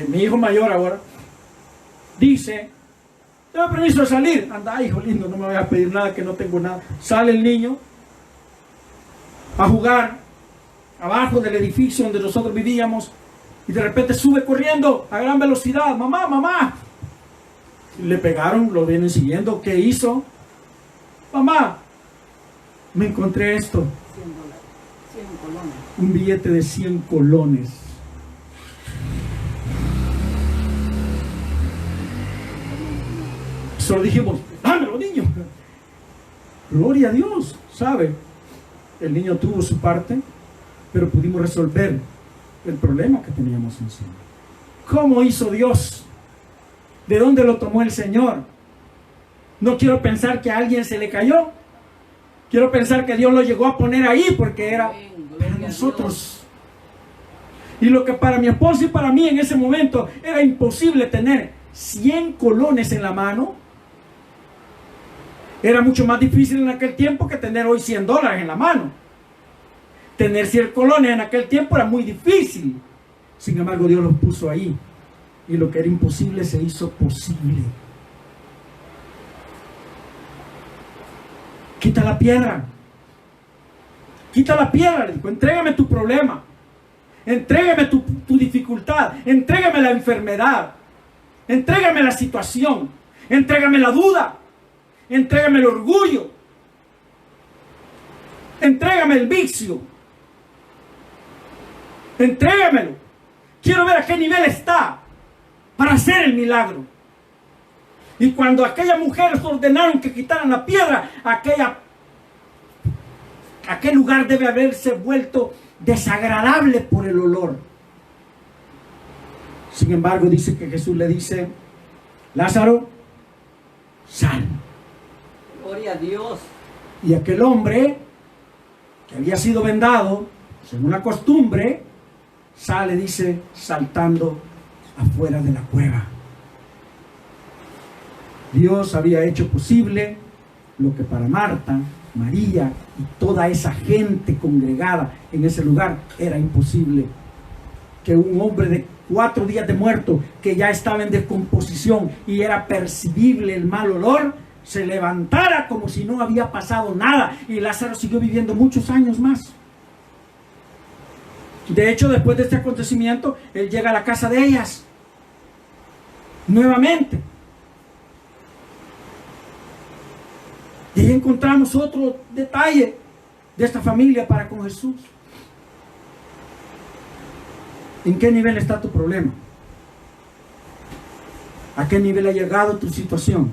mi hijo mayor ahora, dice, tengo permiso de salir. Anda, hijo lindo, no me voy a pedir nada que no tengo nada. Sale el niño a jugar abajo del edificio donde nosotros vivíamos y de repente sube corriendo a gran velocidad. Mamá, mamá. Le pegaron, lo vienen siguiendo. ¿Qué hizo? Mamá, me encontré esto. $100, 100 colones. Un billete de 100 colones. Solo dijimos, dámelo, niño. Gloria a Dios, ¿sabe? El niño tuvo su parte, pero pudimos resolver el problema que teníamos encima. ¿Cómo hizo Dios? ¿De dónde lo tomó el Señor? No quiero pensar que a alguien se le cayó. Quiero pensar que Dios lo llegó a poner ahí porque era para nosotros. Y lo que para mi esposo y para mí en ese momento era imposible tener 100 colones en la mano, era mucho más difícil en aquel tiempo que tener hoy $100 en la mano. Tener 100 colones en aquel tiempo era muy difícil. Sin embargo, Dios los puso ahí. Y lo que era imposible se hizo posible. Quita la piedra. Quita la piedra. Le dijo, entrégame tu problema. Entrégame tu dificultad. Entrégame la enfermedad. Entrégame la situación. Entrégame la duda. Entrégame el orgullo. Entrégame el vicio. Entrégamelo. Quiero ver a qué nivel está para hacer el milagro. Y cuando aquellas mujeres ordenaron que quitaran la piedra, aquel lugar debe haberse vuelto desagradable por el olor. Sin embargo, dice que Jesús le dice, Lázaro, sal. Gloria a Dios. Y aquel hombre que había sido vendado, según la costumbre, sale, dice, saltando afuera de la cueva. Dios había hecho posible lo que para Marta, María y toda esa gente congregada en ese lugar era imposible. Que un hombre de 4 días de muerto, que ya estaba en descomposición y era percibible el mal olor, se levantara como si no había pasado nada. Y Lázaro siguió viviendo muchos años más. De hecho, después de este acontecimiento, él llega a la casa de ellas nuevamente. Y ahí encontramos otro detalle de esta familia para con Jesús. ¿En qué nivel está tu problema? ¿A qué nivel ha llegado tu situación?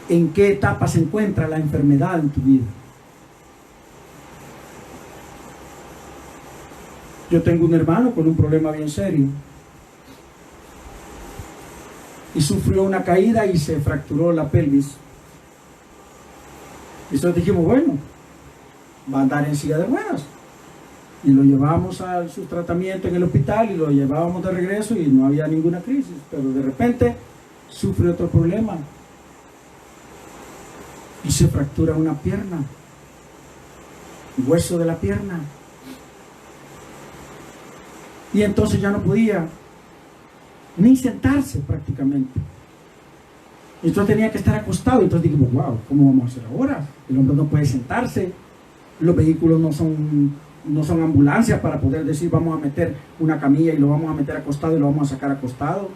¿En qué etapa se encuentra la enfermedad en tu vida? Yo tengo un hermano con un problema bien serio. Y sufrió una caída y se fracturó la pelvis. Y nosotros dijimos, bueno, va a andar en silla de ruedas. Y lo llevamos a su tratamiento en el hospital y lo llevábamos de regreso y no había ninguna crisis. Pero de repente sufre otro problema. Y se fractura una pierna. Hueso de la pierna. Y entonces ya no podía ni sentarse prácticamente. Y entonces tenía que estar acostado. Y entonces dijimos, wow, ¿cómo vamos a hacer ahora? El hombre no puede sentarse. Los vehículos no son ambulancias para poder decir, vamos a meter una camilla y lo vamos a meter acostado y lo vamos a sacar acostado.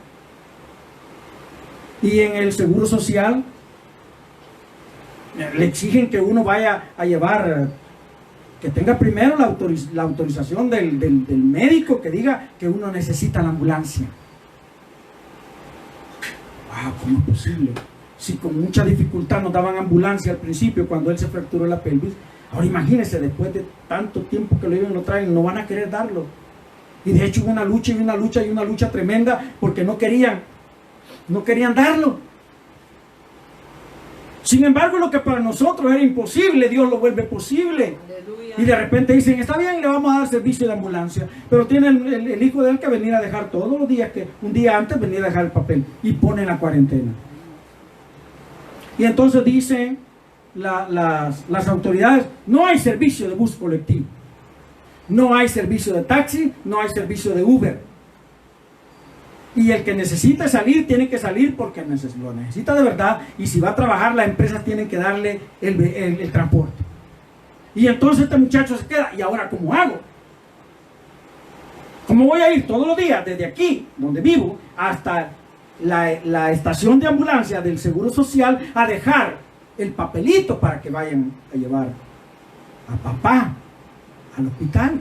Y en el seguro social le exigen que uno vaya a llevar, que tenga primero la autorización del médico que diga que uno necesita la ambulancia. Wow, ¿cómo es posible? Si con mucha dificultad nos daban ambulancia al principio cuando él se fracturó la pelvis, ahora imagínense, después de tanto tiempo que lo iban y lo traen, no van a querer darlo. Y de hecho hubo una lucha y una lucha y una lucha tremenda porque no querían darlo. Sin embargo, lo que para nosotros era imposible, Dios lo vuelve posible. Aleluya. Y de repente dicen, está bien, le vamos a dar servicio de ambulancia, pero tiene el hijo de él que venir a dejar todos los días, que un día antes venir a dejar el papel y pone la cuarentena. Y entonces dicen las autoridades, no hay servicio de bus colectivo, no hay servicio de taxi, no hay servicio de Uber. Y el que necesita salir, tiene que salir porque lo necesita de verdad. Y si va a trabajar, las empresas tienen que darle el transporte. Y entonces este muchacho se queda, ¿y ahora cómo hago? ¿Cómo voy a ir todos los días desde aquí, donde vivo, hasta la estación de ambulancia del Seguro Social a dejar el papelito para que vayan a llevar a papá al hospital.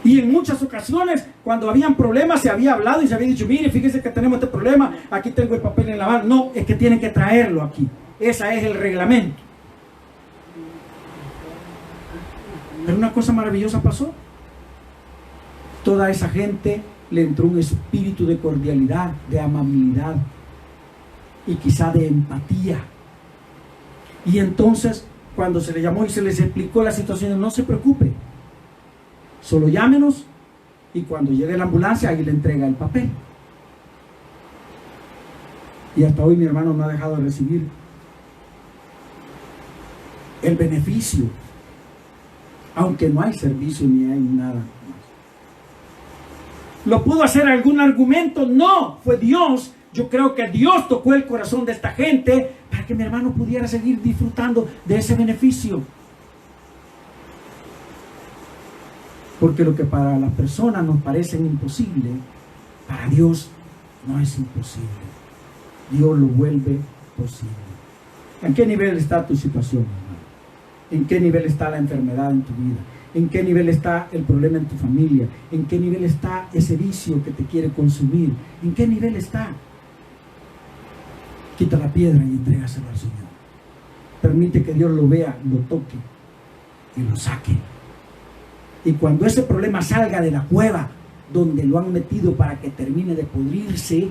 Y en muchas ocasiones, cuando habían problemas, se había hablado y se había dicho, mire, fíjese que tenemos este problema, aquí tengo el papel en la mano. No, es que tienen que traerlo aquí. Ese es el reglamento. Pero una cosa maravillosa pasó. Toda esa gente le entró un espíritu de cordialidad, de amabilidad y quizá de empatía. Y entonces, cuando se le llamó y se les explicó la situación, no se preocupe, solo llámenos y cuando llegue la ambulancia ahí le entrega el papel. Y hasta hoy mi hermano no ha dejado de recibir el beneficio, aunque no hay servicio ni hay nada más. ¿Lo pudo hacer algún argumento? No, fue Dios. Yo creo que Dios tocó el corazón de esta gente para que mi hermano pudiera seguir disfrutando de ese beneficio. Porque lo que para las personas nos parece imposible, para Dios no es imposible. Dios lo vuelve posible. ¿En qué nivel está tu situación, hermano? ¿En qué nivel está la enfermedad en tu vida? ¿En qué nivel está el problema en tu familia? ¿En qué nivel está ese vicio que te quiere consumir? ¿En qué nivel está? Quita la piedra y entrégaselo al Señor. Permite que Dios lo vea, lo toque y lo saque. Y cuando ese problema salga de la cueva donde lo han metido para que termine de pudrirse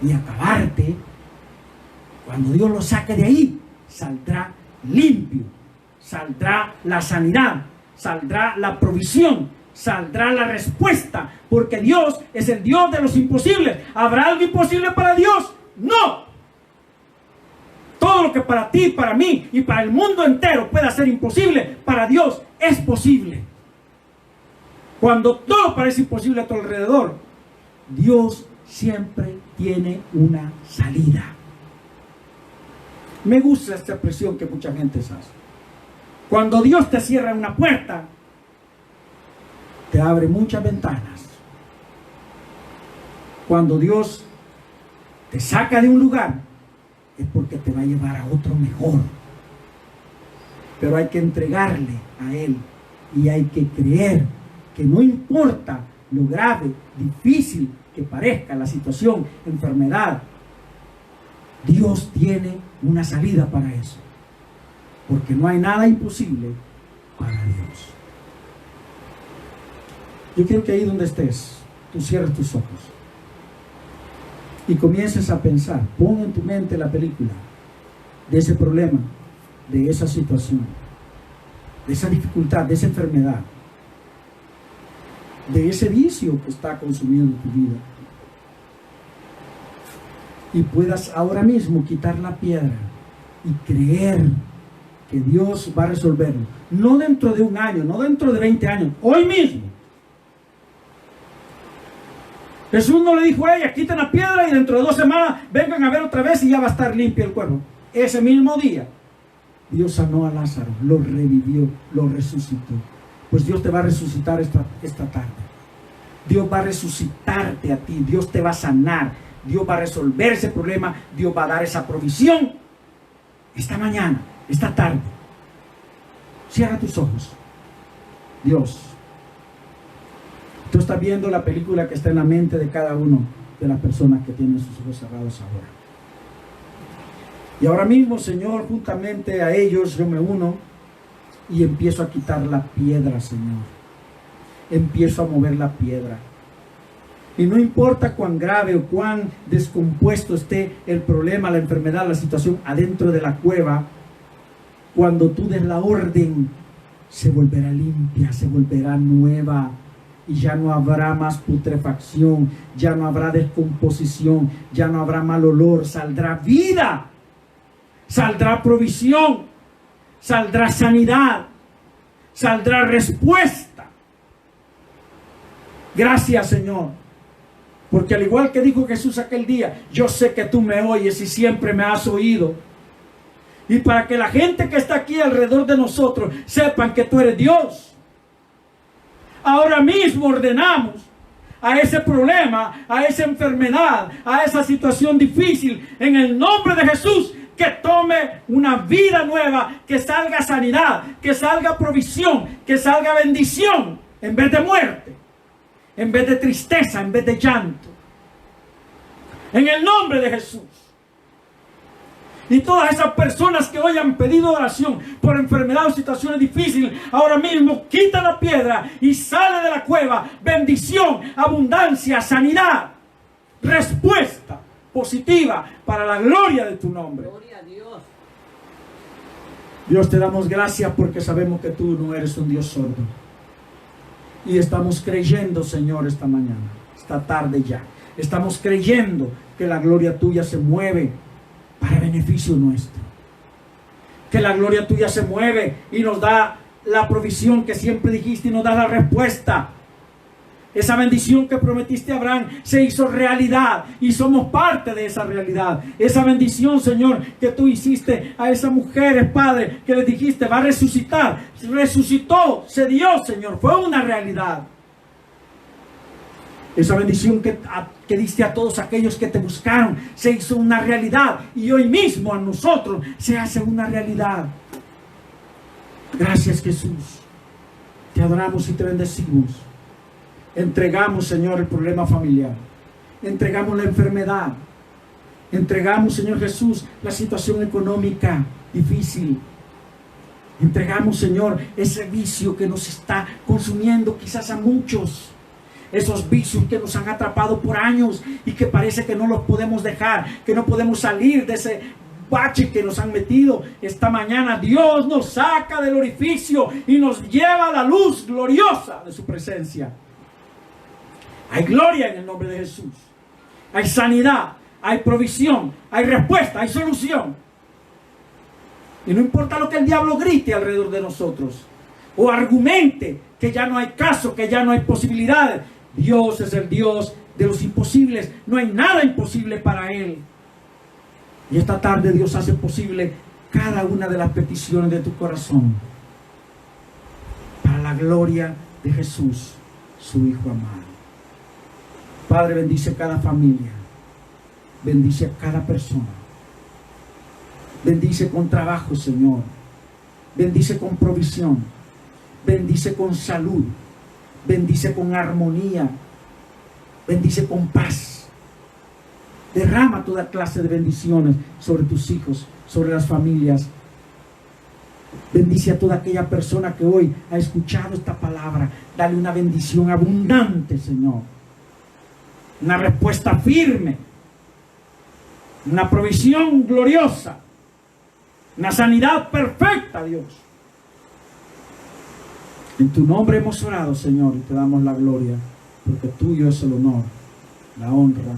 y acabarte, cuando Dios lo saque de ahí, saldrá limpio, saldrá la sanidad, saldrá la provisión, saldrá la respuesta, porque Dios es el Dios de los imposibles. ¿Habrá algo imposible para Dios? No. Todo lo que para ti, para mí y para el mundo entero pueda ser imposible, para Dios es posible. Cuando todo parece imposible a tu alrededor, Dios siempre tiene una salida. Me gusta esta expresión que mucha gente hace. Cuando Dios te cierra una puerta, te abre muchas ventanas. Cuando Dios te saca de un lugar, es porque te va a llevar a otro mejor. Pero hay que entregarle a Él y hay que creer que no importa lo grave, difícil que parezca la situación, enfermedad, Dios tiene una salida para eso. Porque no hay nada imposible para Dios. Yo quiero que ahí donde estés, tú cierres tus ojos y comiences a pensar, pon en tu mente la película de ese problema, de esa situación, de esa dificultad, de esa enfermedad, de ese vicio que está consumiendo tu vida. Y puedas ahora mismo quitar la piedra y creer que Dios va a resolverlo. No dentro de un año, no dentro de 20 años, hoy mismo. Jesús no le dijo a ella, quiten la piedra y dentro de 2 semanas vengan a ver otra vez y ya va a estar limpio el cuerpo. Ese mismo día, Dios sanó a Lázaro, lo revivió, lo resucitó. Pues Dios te va a resucitar esta tarde. Dios va a resucitarte a ti, Dios te va a sanar, Dios va a resolver ese problema, Dios va a dar esa provisión. Esta mañana, esta tarde, cierra tus ojos. Dios, tú estás viendo la película que está en la mente de cada uno de las personas que tienen sus ojos cerrados ahora. Y ahora mismo, Señor, juntamente a ellos yo me uno y empiezo a quitar la piedra, Señor. Empiezo a mover la piedra. Y no importa cuán grave o cuán descompuesto esté el problema, la enfermedad, la situación adentro de la cueva, cuando tú des la orden, se volverá limpia, se volverá nueva. Y ya no habrá más putrefacción, ya no habrá descomposición, ya no habrá mal olor, saldrá vida, saldrá provisión, saldrá sanidad, saldrá respuesta. Gracias, Señor, porque al igual que dijo Jesús aquel día, yo sé que tú me oyes y siempre me has oído. Y para que la gente que está aquí alrededor de nosotros sepan que tú eres Dios, ahora mismo ordenamos a ese problema, a esa enfermedad, a esa situación difícil, en el nombre de Jesús, que tome una vida nueva, que salga sanidad, que salga provisión, que salga bendición, en vez de muerte, en vez de tristeza, en vez de llanto. En el nombre de Jesús. Y todas esas personas que hoy han pedido oración por enfermedad o situaciones difíciles, ahora mismo quita la piedra y sale de la cueva. Bendición, abundancia, sanidad, respuesta positiva para la gloria de tu nombre. Gloria a Dios. Dios, te damos gracias porque sabemos que tú no eres un Dios sordo. Y estamos creyendo, Señor, esta mañana, esta tarde ya. Estamos creyendo que la gloria tuya se mueve para beneficio nuestro. Que la gloria tuya se mueve y nos da la provisión que siempre dijiste y nos da la respuesta. Esa bendición que prometiste a Abraham se hizo realidad y somos parte de esa realidad. Esa bendición, Señor, que tú hiciste a esas mujeres, Padre, que les dijiste va a resucitar. Resucitó, se dio, Señor, fue una realidad. Esa bendición que diste a todos aquellos que te buscaron se hizo una realidad y hoy mismo a nosotros se hace una realidad. Gracias, Jesús. Te adoramos y te bendecimos. Entregamos, Señor, el problema familiar. Entregamos la enfermedad. Entregamos, Señor Jesús, la situación económica difícil. Entregamos, Señor, ese vicio que nos está consumiendo quizás a muchos. Esos vicios que nos han atrapado por años y que parece que no los podemos dejar, que no podemos salir de ese bache que nos han metido. Esta mañana Dios nos saca del orificio y nos lleva a la luz gloriosa de su presencia. Hay gloria en el nombre de Jesús. Hay sanidad, hay provisión, hay respuesta, hay solución. Y no importa lo que el diablo grite alrededor de nosotros o argumente que ya no hay caso, que ya no hay posibilidades. Dios es el Dios de los imposibles. No hay nada imposible para Él. Y esta tarde Dios hace posible cada una de las peticiones de tu corazón para la gloria de Jesús, su Hijo amado. Padre, bendice cada familia. Bendice a cada persona. Bendice con trabajo, Señor. Bendice con provisión. Bendice con salud. Bendice con armonía. Bendice con paz. Derrama toda clase de bendiciones sobre tus hijos, sobre las familias. Bendice a toda aquella persona que hoy ha escuchado esta palabra. Dale una bendición abundante, Señor. Una respuesta firme. Una provisión gloriosa. Una sanidad perfecta, Dios. En tu nombre hemos orado, Señor, y te damos la gloria, porque tuyo es el honor, la honra,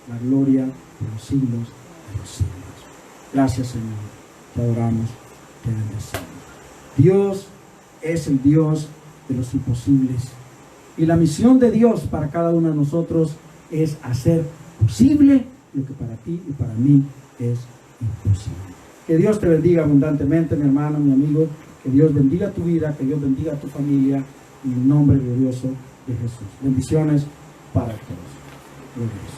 la gloria de los siglos de los siglos. Gracias, Señor. Te adoramos, te bendecimos. Dios es el Dios de los imposibles. Y la misión de Dios para cada uno de nosotros es hacer posible lo que para ti y para mí es imposible. Que Dios te bendiga abundantemente, mi hermano, mi amigo. Que Dios bendiga tu vida, que Dios bendiga tu familia, en el nombre glorioso de Jesús. Bendiciones para todos.